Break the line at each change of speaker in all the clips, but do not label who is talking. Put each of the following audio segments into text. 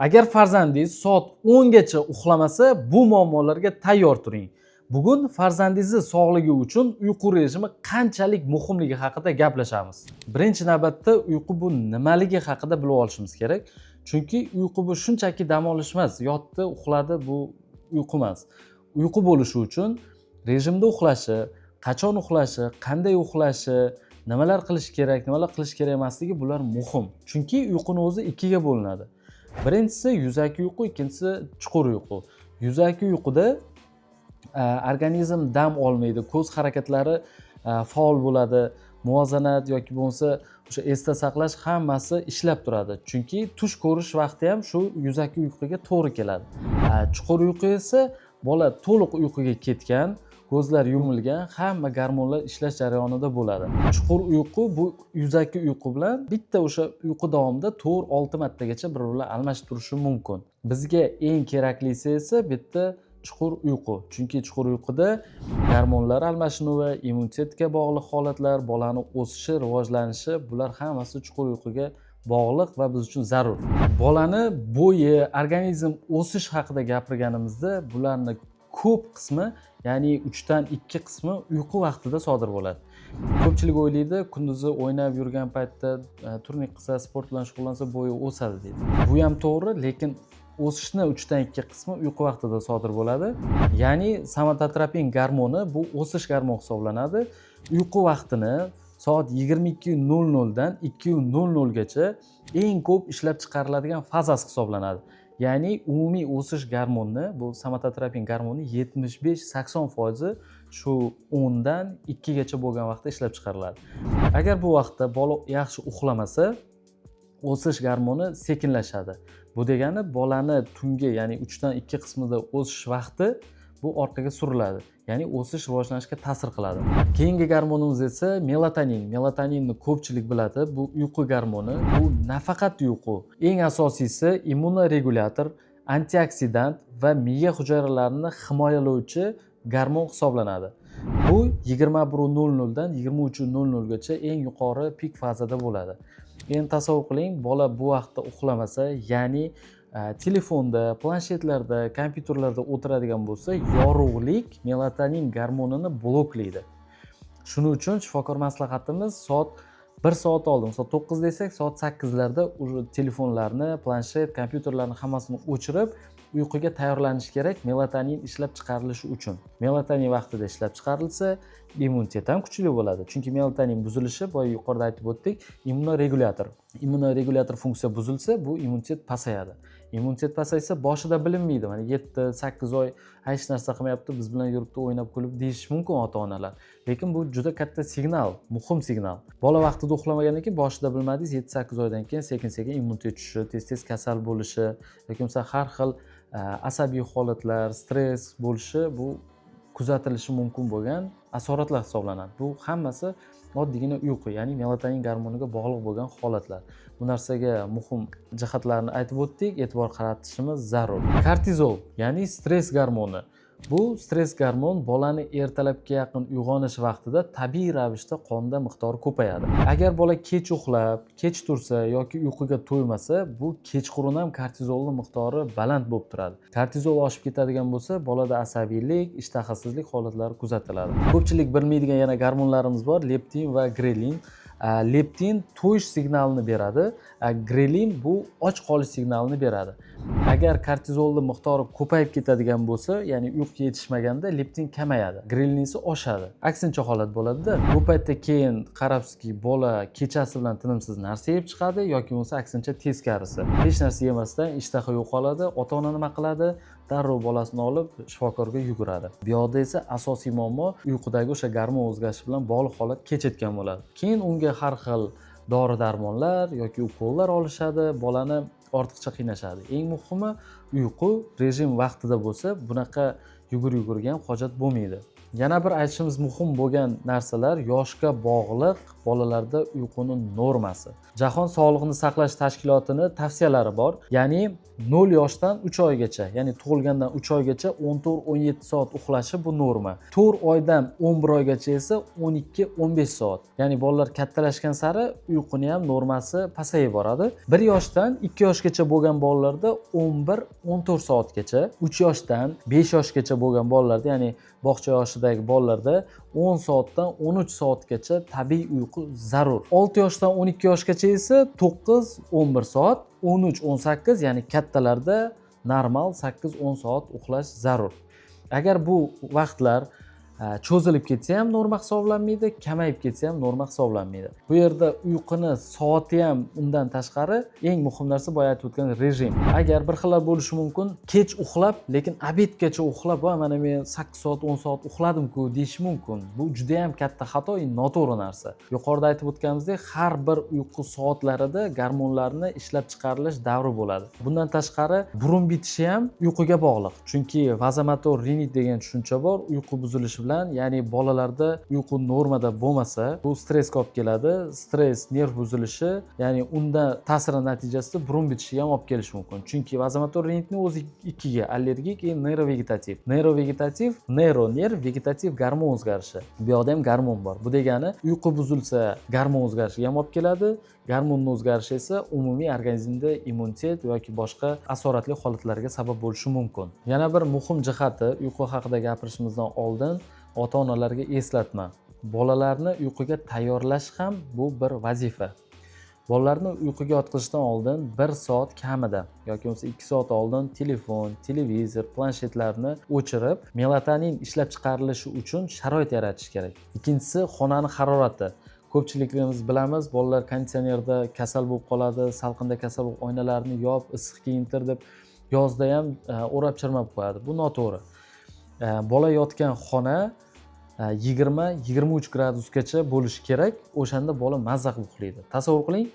Agar farzandingiz soat 10 gacha uxlamasa, bu muammolarga tayyor turing. Bugun farzandingiz sog'ligi uchun uyqu rejimi qanchalik muhimligi haqida gaplashamiz. Birinchi navbatda uyqu bu nimaligi haqida bilib olishimiz kerak. Chunki uyqu bu shunchaki dam olish emas, yotdi, uxladi, bu uyqu emas. Uyqu bo'lishi uchun rejimda uxlashi, qachon uxlashi, qanday uxlashi, nimalar qilish kerak, nimalar qilish kerak emasligi bular muhim. Chunki uyquni o'zi ikkiga bo'linadi. Birinchisi yuzaki uyqu, ikkinchisi chuqur uyqu. Yuzaki uyquda organizm dam olmaydi, ko'z harakatlari faol bo'ladi, muvozanat yoki bo'lmasa o'sha esda saqlash hammasi ishlab turadi. Chunki tush ko'rish vaqti ham shu yuzaki uyquga to'g'ri keladi. Chuqur uyqu esa bola to'liq uyquga ketgan, ko'zlar yumilgan, hamma gormonlar ishlash jarayonida bo'ladi. Chuqur uyqu bu yuzaki uyqu bilan bitta o'sha uyqu davomida 4-6 martagacha bir-birini almashib turishi mumkin. Bizga eng keraklisi esa bitta chuqur uyqu. Chunki chuqur uyquda gormonlar almashinuvi, immunitetga bog'liq holatlar, bolaning o'sishi, rivojlanishi, bular hammasi chuqur uyquga bog'liq va biz uchun zarur. Bolani bo'yi, organizm o'sish haqida gapirganimizda bularning ko'p qismi, ya'ni 3 dan 2 qismi uyqu vaqtida sodir bo'ladi. Ko'pchilik o'ylaydi, kunduzi o'ynab yurgan paytda turnik qilsa, sport bilan shug'ullansa bo'yi o'sadi deydi. Bu ham to'g'ri, lekin o'sishni 3 dan 2 qismi uyqu vaqtida sodir bo'ladi. Ya'ni somatotropin gormoni bu o'sish gormoni hisoblanadi. Uyqu vaqtini soat 22:00 dan 2:00 gacha eng ko'p ishlab chiqariladigan fazasi hisoblanadi. Ya'ni umumiy o'sish gormoni, bu somatotropin gormoni 75-80% shu 10 dan 2 gacha bo'lgan vaqtda ishlab chiqariladi. Agar bu vaqtda bola yaxshi uxlamasa, o'sish gormoni sekinlashadi. Bu degani bolani tungi, ya'ni 3 dan 2 qismida o'sish vaqti bu orqaga suriladi. Ya'ni o'sish rivojlanishga ta'sir qiladi. Keyingi gormonimiz esa melatonin. Melatoninni ko'pchilik biladi. Bu uyqu gormoni. Bu nafaqat uyqu. Eng asosiysi immunoregulyator, antioksidant va miya hujayralarini himoyalovchi gormon hisoblanadi. Bu 21:00 dan 23:00 gacha eng yuqori pik fazada bo'ladi. Endi tasavvur qiling, bola bu vaqtda uxlamasa, ya'ni telefonda, planshetlarda, kompyuterlarda o'tiradigan bo'lsa, yorug'lik melatonin gormonini bloklaydi. Shuning uchun shifokor maslahatimiz soat 1 soat oldin, soat 9 desak, soat 8 larda telefonlarni, planshet, kompyuterlarni hammasini o'chirib, uyquga tayyorlanish kerak melatonin ishlab chiqarilishi uchun. Melatonin vaqtida ishlab chiqarilsa, immunitet ham kuchli bo'ladi. Chunki melatonin buzilishi, boya yuqorida aytib o'tdik, immunoregulyator. Immunoregulyator funksiya buzilsa, bu immunitet pasayadi. Immunitet pasaysa boshida bilinmaydi. Mana 7-8 oy hech narsa qilmayapti, biz bilan yuribdi, o'ynab kulib deyish mumkin ota-onalar. Lekin bu juda katta signal, muhim signal. Bola vaqtida uxlamagandan keyin boshida bilmadingiz, 7-8 oydan keyin sekin-sekin immunitet tushishi, tez-tez kasal bo'lishi yoki bo'lmasa har xil asabiy holatlar, stress bo'lishi bu kuzatilishi mumkin bo'lgan asoratlar hisoblanadi. Bu hammasi oddiygina uyqu, ya'ni melatonin gormoniga bog'liq bo'lgan holatlar. Bu narsaga muhim jihatlarni aytib o'tdik, e'tibor qaratishimiz zarur. Kortizol, ya'ni stress gormoni. Bu stress gormon bolani ertalabga yaqin uyg'onish vaqtida tabiiy ravishda qonda miqdori ko'payadi. Agar bola kech uxlab, kech tursa yoki uyquga to'ymasa, bu kechqurun ham kortizolning miqdori baland bo'lib turadi. Kortizol oshib ketadigan bo'lsa, bolada asabiylik, ishtahasizlik holatlari kuzatiladi. Ko'pchilik bilmaydigan yana gormonlarimiz bor, leptin va grelin. Leptin to'yish signalini beradi, grelin bu och qolish signalini beradi. Agar kortizolning miqdori ko'payib ketadigan bo'lsa, ya'ni uyqu yetishmaganda leptin kamayadi, grelin esa oshadi. Aksincha holat bo'ladi-da. Bu paytda keyin qarabsizki, bola kechasi bilan tinimsiz narsa yeb chiqadi yoki bo'lmasa aksincha teskarisi. Hech narsa yemasdan ishtaha yo'qoladi, ota-ona nima qiladi? Darrov bolasini olib shifokorga yuguradi. Bu yoqda esa asosiy muammo uyqudagi o'sha gormon o'zgarishi bilan bog'liq holat kechayotgan bo'ladi. Keyin unga har xil dori-darmonlar yoki ukollar olishadi, bolani ortiqcha qiynashadi. Eng muhimi uyqu rejim vaqtida bo'lsa, bunaqa yugurgan hojat bo'lmaydi. Yana bir aytishimiz muhim bo'lgan narsalar yoshga bog'liq bolalarda uyquning normasi. Jahon Sog'liqni saqlash tashkilotining tavsiyalari bor. Ya'ni 0 yoshdan 3 oygacha, ya'ni tug'ilgandan 3 oygacha 14-17 soat uxlashi bu norma. 4 oydan 11 oygacha esa 12-15 soat. Ya'ni bolalar kattalashgan sari uyquni ham normasi pasayib boradi. 1 yoshdan 2 yoshgacha bo'lgan bolalarda 11-14 soatgacha, 3 yoshdan 5 yoshgacha bo'lgan bolalarda, ya'ni bog'cha yoshidagi bolalarda 10 soatdan 13 soatgacha tabiiy uyqu zarur. 6 yoshdan 12 yoshgacha esa 9-11 soat, 13-18, ya'ni kattalarda normal 8-10 soat uxlash zarur. Agar bu vaqtlar cho'zilib ketsa ham norma hisoblanmaydi, kamayib ketsa ham norma hisoblanmaydi. Bu yerda uyquni soati ham undan tashqari eng muhim narsa boya aytib o'tgan rejim. Agar bir xillar bo'lishi mumkin, kech uxlab, lekin obedgacha uxlab, va mana men 8 soat, 10 soat uxladim-ku deyish mumkin. Bu juda ham katta xato, noto'g'ri narsa. Yuqorida aytib o'tganimizdek, har bir uyqu soatlarida gormonlarni ishlab chiqarilish davri bo'ladi. Bundan tashqari burun bitishi ham uyquga bog'liq. Chunki vazomotor rinit degan tushuncha bor, uyqu buzilishi bilan, ya'ni bolalarda uyqu normada bo'lmasa, bu stressga olib keladi. Stress, nerv buzilishi, ya'ni unda ta'siri natijasida burun bitishiga ham olib kelishi mumkin. Chunki vazomotor rinitning o'zi ikkiga: allergik va neyrovegetativ. Neyrovegetativ, nerv, vegetativ gormon o'zgarishi. Bu yoqda ham gormon bor. Bu degani uyqu buzilsa, gormon o'zgarishiga ham olib keladi. Gormonning o'zgarishi esa umumiy organizmda immunitet yoki boshqa asoratli holatlarga sabab bo'lishi mumkin. Yana bir muhim jihati, uyqu haqida gapirishimizdan oldin ota-onalarga eslatma. Bolalarni uyquga tayyorlash ham bu bir vazifa. Bolalarni uyquga yotqizishdan oldin 1 soat kamida yoki bo'lmasa 2 soat oldin telefon, televizor, planshetlarni o'chirib, melatonin ishlab chiqarilishi uchun sharoit yaratish kerak. Ikkinchisi, xonani harorati. Ko'pchilikimiz bilamiz, bolalar konditsionerda kasal bo'lib qoladi, salqinda kasal bo'lib oynalarni yop, issiq kiyintir deb yozda ham o'rab chirmab qo'yadi. Bu noto'g'ri. Bola yotgan xona 20-23 gradusgacha bo'lishi kerak. O'shanda bola mazza qilib uxlaydi. Tasavvur qiling,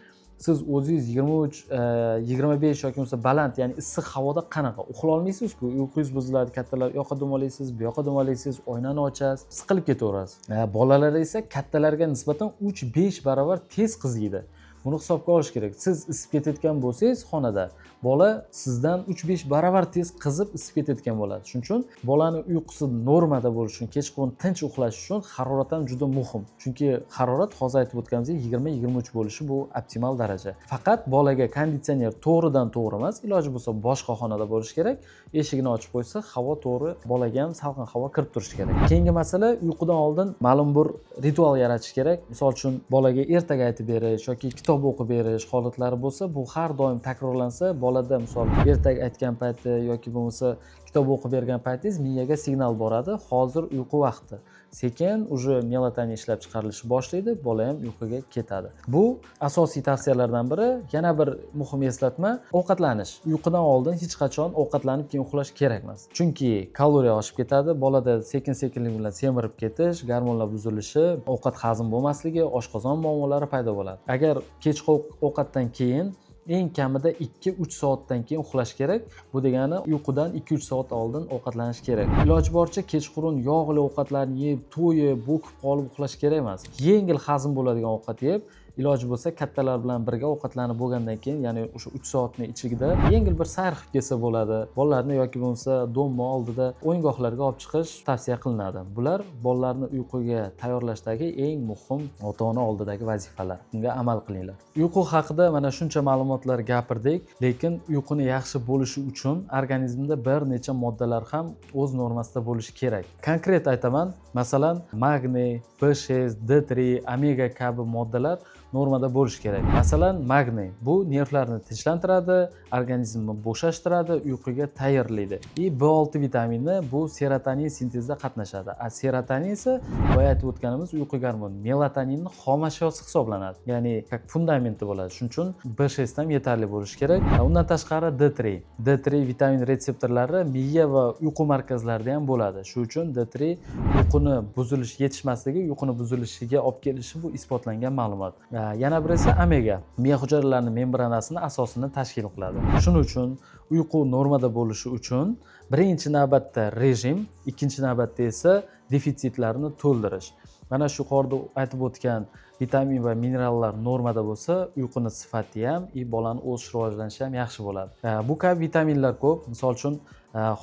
siz o'zingiz 23-25 yoki bo'lmasa baland, ya'ni issiq havoda qanaqa uxla olmaysiz-ku. Uyqungiz buziladi, kattalar yoqqa dam olasiz, bu yoqqa dam olasiz, oynani ochasiz, siqilib ketaverasiz. Bolalar esa kattalarga nisbatan 3-5 barobar tez qiziydi. Buni hisobga olish kerak. Siz isib ketayotgan bo'lsangiz xonada, bola sizdan 3-5 barobar tez qizib isib ketayotgan bo'ladi. Shuning uchun bolaning uyqusi normada bo'lishi uchun, kechqurun tinch uxlash uchun harorat ham juda muhim. Chunki harorat hozir aytib o'tganimizdek 20-23 bo'lishi bu optimal daraja. Faqat bolaga konditsioner to'g'ridan to'g'ri emas, iloji bo'lsa boshqa xonada bo'lishi kerak. Eshigini ochib qo'ysa, havo to'g'ri, bolaga ham salqin havo kirib turishi kerak. Keyingi masala, uyqudan oldin ma'lum bir ritual yaratish kerak. Misol uchun bolaga ertaga aytib berish yoki kitob o'qib berish holatlari bo'lsa, bu har doim takrorlansa, bolada misol ertaga aytgan payti yoki bo'lmasa kitob o'qib bergan paytingiz miyaga signal boradi, hozir uyqu vaqti. Sekin uje melatonin ishlab chiqarilishi boshlaydi, bola ham uyquga ketadi. Bu asosiy tavsiyalardan biri. Yana bir muhim eslatma, ovqatlanish. Uyqudan oldin hech qachon ovqatlanib keyin uxlash kerak emas. Chunki kaloriya oshib ketadi, bolada sekin-sekinlik bilan semirib ketish, gormonlar buzilishi, ovqat hazm bo'lmasligi, oshqozon muammolari paydo bo'ladi. Agar kechki ovqatdan keyin eng kamida 2-3 soatdan keyin uxlash kerak. Bu degani uyqudan 2-3 soat oldin ovqatlanish kerak. Iloji boricha kechqurun yog'li ovqatlarni yeb, to'yib, bo'kib qolib uxlash kerak emas. Yengil hazm bo'ladigan ovqat yeb, iloji bo'lsa kattalar bilan birga ovqatlanib bo'lgandan keyin, ya'ni o'sha 3 soatning ichida yengil bir sayr qilib kelsa bo'ladi. Bolalarni yoki bo'lmasa domma oldida o'yingohlarga olib chiqish tavsiya qilinadi. Bular bolalarni uyquga tayyorlashdagi eng muhim ota-ona oldidagi vazifalar. Bunga amal qilinglar. Uyqu haqida mana shuncha ma'lumotlar gapirdik, lekin uyquni yaxshi bo'lishi uchun organizmda bir necha moddalar ham o'z normasida bo'lishi kerak. Konkret aytaman, masalan, magniy, B6, D3, omega kabi moddalar normada bo'lishi kerak. Masalan, magniy bu nervlarni tinchlantiradi, organizmni bo'shashtiradi, uyquga tayyorlaydi. B6 vitamini bu serotonin sintezida qatnashadi. Serotonin esa boya aytib o'tganimiz uyqu gormoni, melatoninning xom ashyosi hisoblanadi. Ya'ni fundamenti bo'ladi. Shuning uchun B6 ham yetarli bo'lishi kerak. Undan tashqari D3 vitamin retseptorlari miya va uyqu markazlarida ham bo'ladi. Shuning uchun D3 uyquni buzilish yetishmasligi, uyquni buzilishiga olib kelishi bu isbotlangan ma'lumot. Yana bir esa omega, miya hujayralarining membranasini asosini tashkil qiladi. Shuning uchun uyqu normada bo'lishi uchun birinchi navbatda rejim, ikkinchi navbatda esa defitsitlarni to'ldirish. Mana shu yuqorida aytib o'tgan vitamin va minerallar normada bo'lsa, uyquni sifati ham, bolani o'sish rivojlanishi ham yaxshi bo'ladi. Bu kabi vitaminlar ko'p. Misol uchun,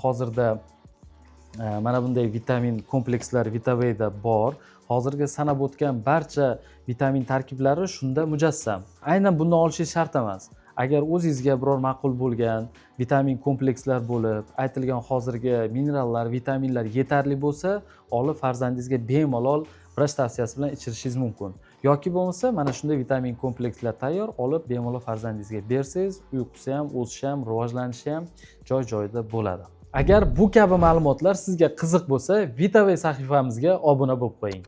hozirda mana bunday vitamin komplekslar Vitaveyda bor. Hozirgi sanab o'tgan barcha vitamin tarkiblari shunda mujassam. Aynan bundan olishingiz shart emas. Agar o'zingizga biror ma'qul bo'lgan vitamin komplekslar bo'lib, aytilgan hozirgi minerallar, vitaminlar yetarli bo'lsa, olib farzandingizga bemalol vrach tavsiyasi bilan ichirishingiz mumkin. Yoki bo'lmasa, mana shunday vitamin komplekslar tayyor, olib bemalol farzandingizga bersangiz, uyqusi ham, o'sishi ham, rivojlanishi ham joy-joyida bo'ladi. Agar bu kabi ma'lumotlar sizga qiziq bo'lsa, Vitavey sahifamizga obuna bo'lib qo'ying.